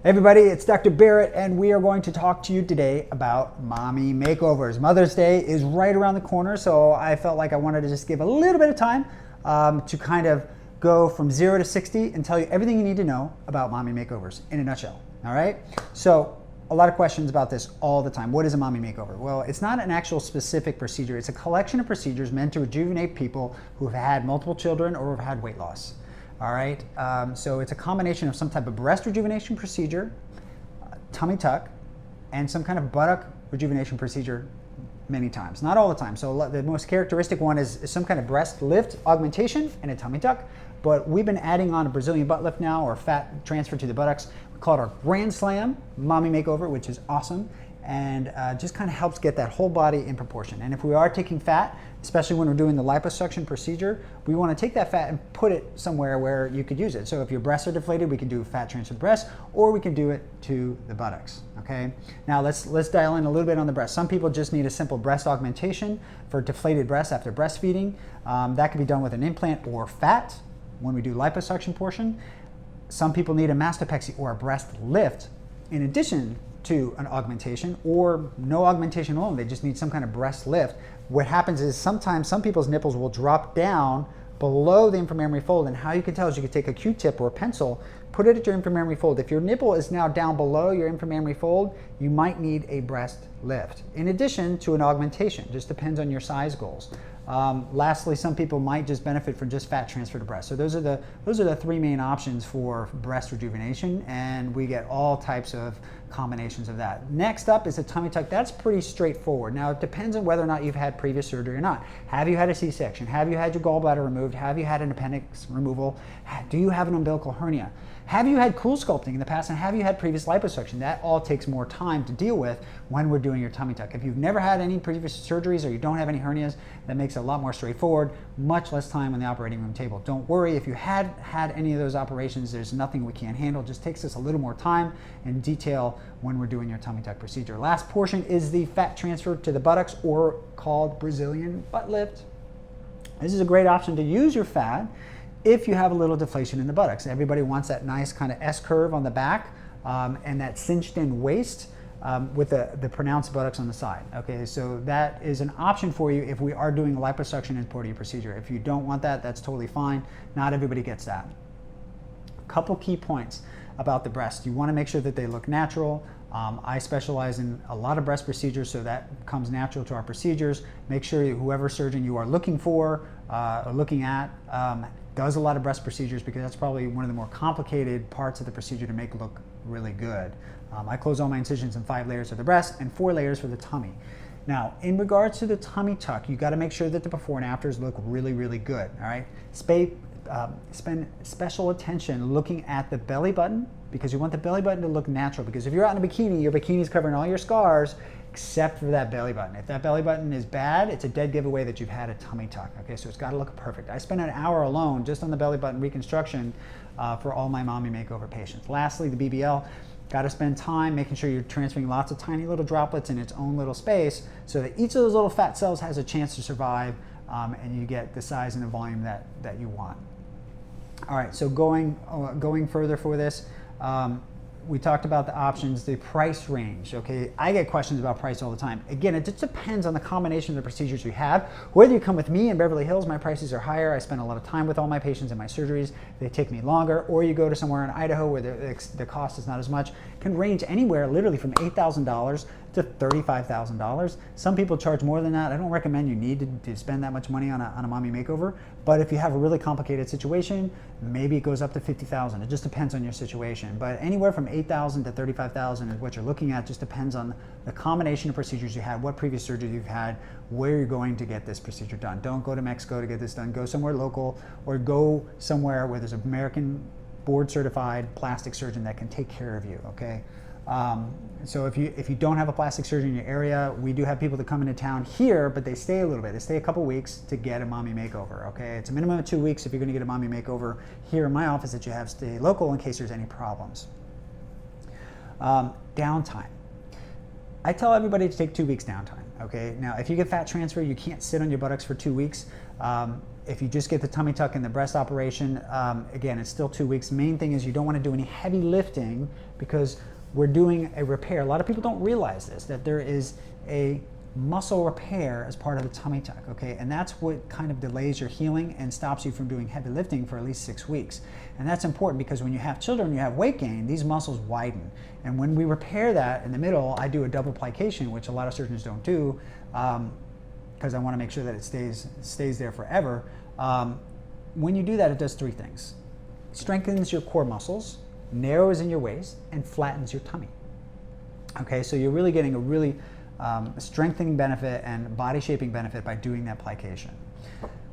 Hey everybody, it's Dr. Barrett, and we are going to talk to you today about mommy makeovers. Mother's Day is right around the corner, so I felt like I wanted to just give a little bit of time to kind of go from 0 to 60 and tell you everything you need to know about mommy makeovers in a nutshell. All right? So, a lot of questions about this all the time. What is a mommy makeover? Well, it's not an actual specific procedure. It's a collection of procedures meant to rejuvenate people who have had multiple children or have had weight loss. All right, so it's a combination of some type of breast rejuvenation procedure, tummy tuck, and some kind of buttock rejuvenation procedure many times. Not all the time. So the most characteristic one is some kind of breast lift augmentation and a tummy tuck. But we've been adding on a Brazilian butt lift now, or fat transfer to the buttocks. We call it our Grand Slam Mommy Makeover, which is awesome, and just kind of helps get that whole body in proportion. And if we are taking fat, especially when we're doing the liposuction procedure, we want to take that fat and put it somewhere where you could use it. So if your breasts are deflated, we can do fat transfer to the breasts, or we can do it to the buttocks. Okay. Now let's dial in a little bit on the breast. Some people just need a simple breast augmentation for deflated breasts after breastfeeding. That can be done with an implant or fat when we do liposuction portion. Some people need a mastopexy or a breast lift in addition to an augmentation, or no augmentation alone. They just need some kind of breast lift. What happens is sometimes some people's nipples will drop down below the inframammary fold, and how you can tell is you can take a Q-tip or a pencil, put it at your inframammary fold. If your nipple is now down below your inframammary fold, you might need a breast lift in addition to an augmentation. Just depends on your size goals. Lastly, some people might just benefit from just fat transfer to breast. So those are the three main options for breast rejuvenation, and we get all types of combinations of that. Next up is a tummy tuck. That's pretty straightforward. Now it depends on whether or not you've had previous surgery or not. Have you had a C-section? Have you had your gallbladder removed? Have you had an appendix removal? Do you have an umbilical hernia? Have you had cool sculpting in the past, and have you had previous liposuction? That all takes more time to deal with when we're doing your tummy tuck. If you've never had any previous surgeries or you don't have any hernias, that makes it a lot more straightforward, much less time on the operating room table. Don't worry, if you had any of those operations, there's nothing we can't handle. It just takes us a little more time and detail when we're doing your tummy tuck procedure. Last portion is the fat transfer to the buttocks, or called Brazilian butt lift. This is a great option to use your fat if you have a little deflation in the buttocks. Everybody wants that nice kind of S-curve on the back and that cinched in waist with the pronounced buttocks on the side. Okay, so that is an option for you if we are doing a liposuction as part of your procedure. If you don't want that, that's totally fine. Not everybody gets that. A couple key points about the breast. You want to make sure that they look natural. I specialize in a lot of breast procedures, so that comes natural to our procedures. Make sure whoever surgeon you are looking for or looking at does a lot of breast procedures, because that's probably one of the more complicated parts of the procedure to make look really good. I close all my incisions in 5 layers for the breast and 4 layers for the tummy. Now, in regards to the tummy tuck, you got to make sure that the before and afters look really, really good. All right, spend special attention looking at the belly button, because you want the belly button to look natural. Because if you're out in a bikini, your bikini's covering all your scars except for that belly button. If that belly button is bad, it's a dead giveaway that you've had a tummy tuck. Okay, so it's got to look perfect. I spend an hour alone just on the belly button reconstruction for all my mommy makeover patients. Lastly, the BBL. Got to spend time making sure you're transferring lots of tiny little droplets in its own little space, so that each of those little fat cells has a chance to survive, and you get the size and the volume that you want. All right, so going further for this, we talked about the options, the price range. Okay, I get questions about price all the time. Again, it just depends on the combination of the procedures we have. Whether you come with me in Beverly Hills, my prices are higher. I spend a lot of time with all my patients and my surgeries. They take me longer. Or you go to somewhere in Idaho where the cost is not as much. It can range anywhere literally from $8,000 to $35,000. Some people charge more than that. I don't recommend you need to spend that much money on a mommy makeover, but if you have a really complicated situation, maybe it goes up to $50,000. It just depends on your situation. But anywhere from $8,000 to $35,000 is what you're looking at. Just depends on the combination of procedures you had, what previous surgery you've had, where you're going to get this procedure done. Don't go to Mexico to get this done. Go somewhere local, or go somewhere where there's an American board certified plastic surgeon that can take care of you. Okay. So if you don't have a plastic surgeon in your area, we do have people that come into town here, but they stay a little bit. They stay a couple weeks to get a mommy makeover. Okay, it's a minimum of 2 weeks if you're going to get a mommy makeover here in my office that you have stay local in case there's any problems. Downtime. I tell everybody to take 2 weeks downtime. Okay, now if you get fat transfer, you can't sit on your buttocks for 2 weeks. If you just get the tummy tuck and the breast operation, again, it's still 2 weeks. Main thing is you don't want to do any heavy lifting because we're doing a repair. A lot of people don't realize this, that there is a muscle repair as part of the tummy tuck, okay? And that's what kind of delays your healing and stops you from doing heavy lifting for at least 6 weeks. And that's important because when you have children, you have weight gain, these muscles widen. And when we repair that in the middle, I do a double plication, which a lot of surgeons don't do, because I want to make sure that it stays there forever. When you do that, it does 3 things. It strengthens your core muscles, narrows in your waist, and flattens your tummy. Okay, so you're really getting a really strengthening benefit and body shaping benefit by doing that plication.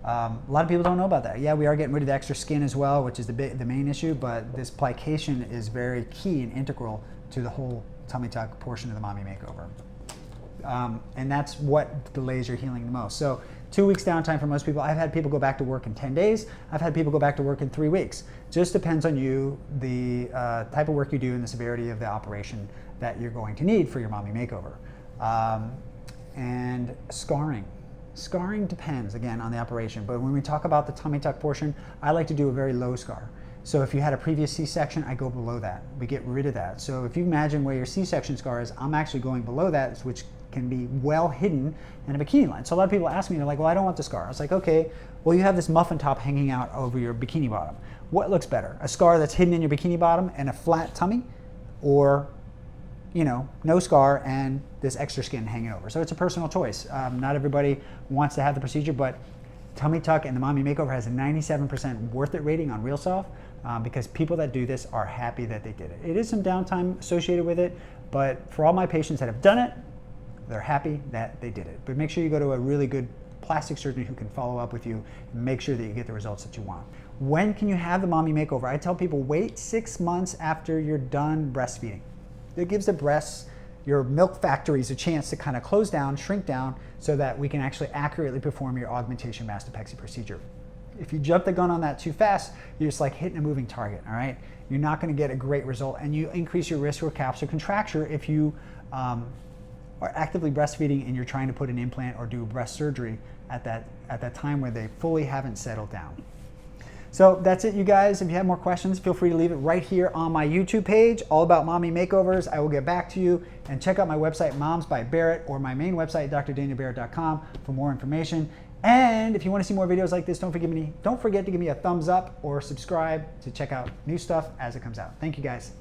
A lot of people don't know about that. Yeah, we are getting rid of the extra skin as well, which is the main issue, but this plication is very key and integral to the whole tummy tuck portion of the Mommy Makeover. And that's what delays your healing the most. So 2 weeks downtime for most people. I've had people go back to work in 10 days. I've had people go back to work in 3 weeks. Just depends on you, the type of work you do and the severity of the operation that you're going to need for your Mommy Makeover. And scarring. Scarring depends, again, on the operation. But when we talk about the tummy tuck portion, I like to do a very low scar. So if you had a previous C-section, I go below that. We get rid of that. So if you imagine where your C-section scar is, I'm actually going below that, which can be well hidden in a bikini line. So a lot of people ask me, they're like, well, I don't want the scar. I was like, okay, well, you have this muffin top hanging out over your bikini bottom. What looks better? A scar that's hidden in your bikini bottom and a flat tummy, or no scar and this extra skin hanging over? So it's a personal choice. Not everybody wants to have the procedure, but tummy tuck and the Mommy Makeover has a 97% worth it rating on RealSelf because people that do this are happy that they did it. It is some downtime associated with it, but for all my patients that have done it, they're happy that they did it. But make sure you go to a really good plastic surgeon who can follow up with you and make sure that you get the results that you want. When can you have the Mommy Makeover? I tell people wait 6 months after you're done breastfeeding. It gives the breasts, your milk factories, a chance to kind of close down, shrink down, so that we can actually accurately perform your augmentation mastopexy procedure. If you jump the gun on that too fast, you're just like hitting a moving target, all right? You're not gonna get a great result, and you increase your risk for capsular contracture if you are actively breastfeeding and you're trying to put an implant or do breast surgery at that time where they fully haven't settled down. So that's it, you guys. If you have more questions, feel free to leave it right here on my YouTube page, all about Mommy Makeovers. I will get back to you. And check out my website, Moms by Barrett, or my main website, drdanielbarrett.com, for more information. And if you want to see more videos like this, don't forget to give me a thumbs up or subscribe to check out new stuff as it comes out. Thank you, guys.